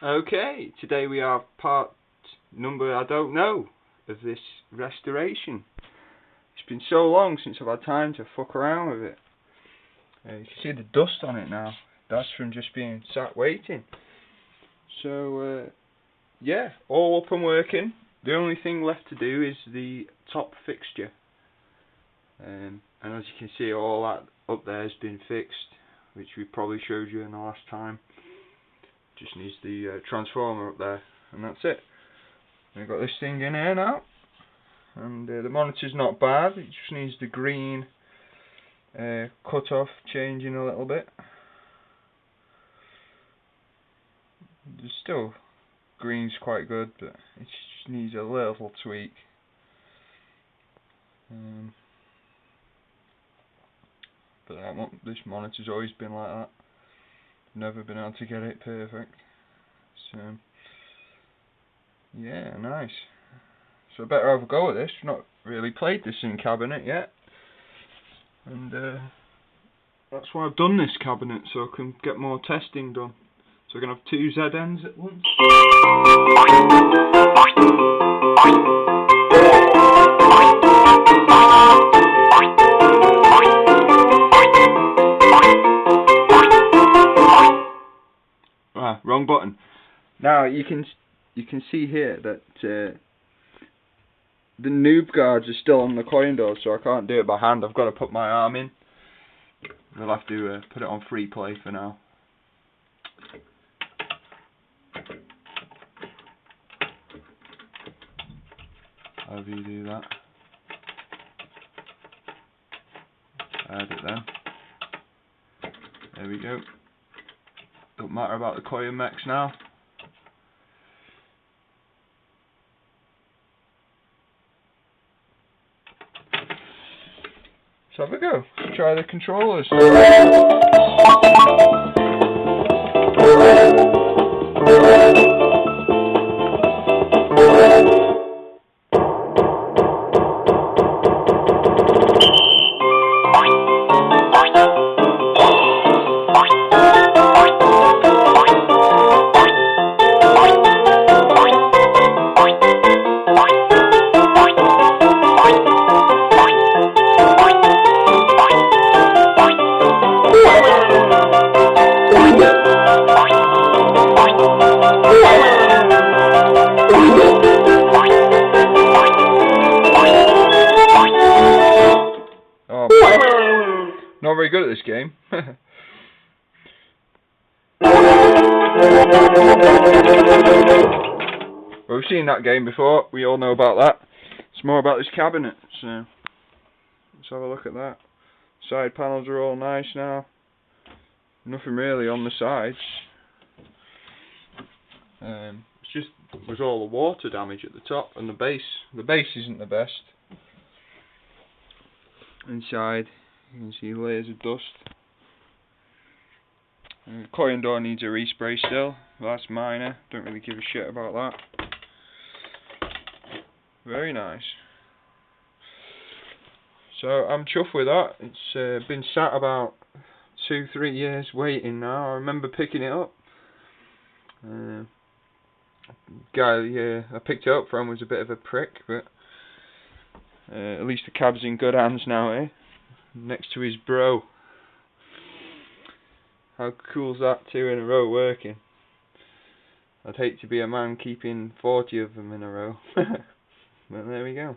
Okay, today we are part number I don't know of this restoration. It's been so long since I've had time to fuck around with it. You can see the dust on it now. That's from just being sat waiting. So yeah, all up and working. The only thing left to do is the top fixture. And as you can see, all that up there has been fixed, which we probably showed you in the last time. Just needs the transformer up there, and that's it. We've got this thing in here now, and the monitor's not bad. It just needs the green cut off changing a little bit. There's still green's quite good, but it just needs a little tweak. But this monitor's always been like that. Never been able to get it perfect. So yeah, nice. So I better have a go at this. Not really played this in cabinet yet, and that's why I've done this cabinet, so I can get more testing done. So we're gonna have 2 ZNs at once. Wrong button. Now you can see here that the noob guards are still on the coin door, so I can't do it by hand. I've got to put my arm in. We'll have to put it on free play for now. However you do that. Add it then. There we go. Don't matter about the coin mechs now. Let's have a go. Let's try the controllers. Not very good at this game. Well, we've seen that game before. We all know about that. It's more about this cabinet. So let's have a look at that. Side panels are all nice now. Nothing really on the sides. It's just was all the water damage at the top and the base. The base isn't the best. Inside, you can see layers of dust. Coin door needs a respray still. That's minor. Don't really give a shit about that. Very nice. So I'm chuffed with that. It's been sat about 2-3 years waiting now. I remember picking it up. Guy I picked it up from was a bit of a prick, but at least the cab's in good hands now, eh? Next to his bro. How cool's that? 2 in a row working. I'd hate to be a man keeping 40 of them in a row. But there we go.